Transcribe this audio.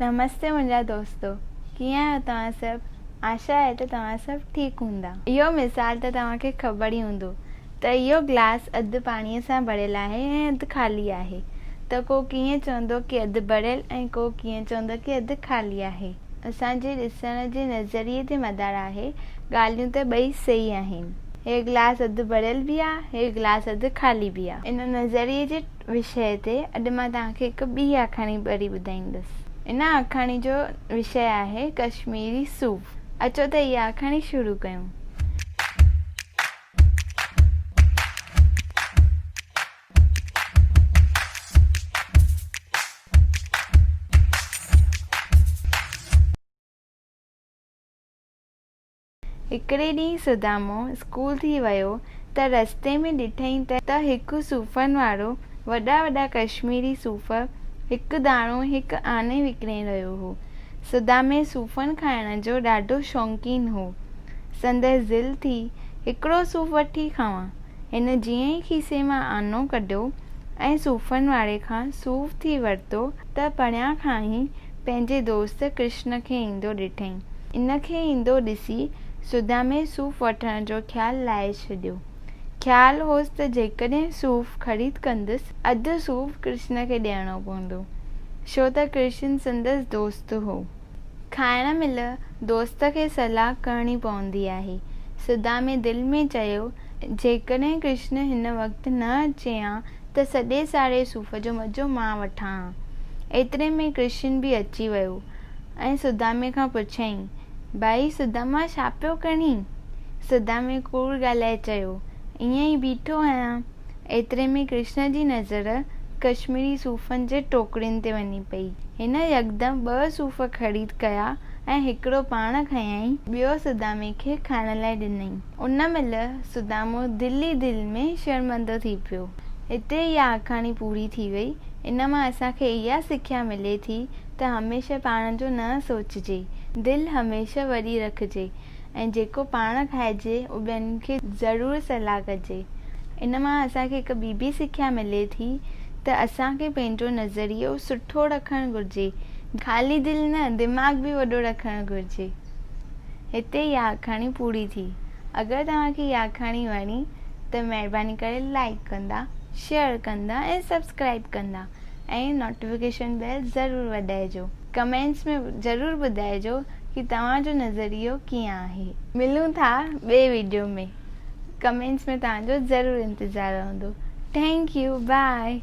नमस्ते मुंहिंजा दोस्तों, कीअं आहियो तव्हां सभु? आशा आहे त तव्हां सभु ठीकु हूंदा। इहो मिसाल त तव्हांखे ख़बर ई हूंदो त इहो ग्लास अधु पाणीअ सां भरियल आहे ऐं अधु ख़ाली आहे। त को कीअं चवंदो कि अधु भरियल ऐं को कीअं चवंदो कि अधु ख़ाली आहे। असांजे ॾिसण जे नज़रिए ते मदार आहे। ॻाल्हियूं त ॿई सही आहिनि। हे गिलास अधु भरियल बि आहे, हे गिलास अधु ख़ाली बि आहे। इन नज़रिए जे विषय ते अॼु मां तव्हांखे हिकु ॿी आखाणी वरी ॿुधाईंदसि। इन आखाणी जो विषय आहे कश्मीरी सूफ़। अचो त इहा आखाणी शुरू कयूं। हिकिड़े ॾींहुं सुदामो स्कूल थी वियो त रस्ते में ॾिठईं त हिकु सूफ़नि वारो वॾा वॾा कश्मीरी सूफ़ हिकु दाणो हिकु आने विकिणे रहियो हो। सुदामे सूफ़नि खाइण जो ॾाढो शौक़ीन हो। संदसि दिलि थी हिकिड़ो सूफ़ वठी खावां। हिन जीअं ई खीसे मां आनो कढियो ऐं सूफ़नि वारे खां सूफ़ थी वरितो त परियां खां ई पंहिंजे दोस्त कृष्ण खे ईंदो ॾिठईं। इन खे ईंदो ॾिसी सुदामे सूफ़ वठण जो ख़्यालु लाहे छॾियो। ख़्यालु होसि त जेकॾहिं सूफ़ ख़रीद कंदुसि अधु सूफ़ कृष्ण खे ॾियणो पवंदो, छो त कृष्ण संदसि दोस्त हो। खाइण महिल दोस्त खे सलाह करणी पवंदी आहे। सुदामे दिलि में चयो, जेकॾहिं कृष्ण हिन वक़्तु न अचे हा त सॼे सारे सूफ़ जो मज़ो मां वठां हा। एतिरे में कृष्ण बि अची वियो ऐं सुदामे खां पुछियईं, भाई सुदामा छा पियो करीं? सुदामे कूड़ ॻाल्हाए चयो, ईअं ई बीठो आहियां। एतिरे में कृष्ण जी नज़र कश्मीरी सूफ़नि जे टोकरियुनि ते वञी पई। हिन यकदमि 2 सूफ़ ख़रीद कया ऐं हिकिड़ो पाण खयईं, ॿियो सुदामे खे खाइण लाइ ॾिनईं। उन महिल सुदामो दिलि ई दिलि में शर्मिंदो थी पियो। हिते इहा आखाणी पूरी थी वई। इन मां असांखे इहा सिख्या मिले थी त हमेशह पाण जो न सोचिजे, दिलि हमेशह वॾी रखिजे ऐं जेको पाण खाइजे उहो ॿियनि खे ज़रूरु सलाह कजे। इन मां असांखे हिकु ॿी बि सिख्या मिले थी त असांखे पंहिंजो नज़रियो सुठो रखणु घुरिजे, ख़ाली दिलि न दिमाग़ बि वॾो रखणु घुरिजे। हिते इहा आखाणी पूरी थी। अगरि तव्हांखे इहा आखाणी वणी त महिरबानी करे लाइक कंदा, शेयर कंदा ऐं सब्सक्राइब कंदा ऐं नोटिफिकेशन बेल ज़रूरु वॼाइजो। कमेंट्स में ज़रूरु ॿुधाइजो कि तव्हांजो नज़रियो कीअं आहे। मिलूं था ॿिए वीडियो में। कमेंट्स में तव्हांजो ज़रूरु इंतज़ारु रहंदो। Thank you, by.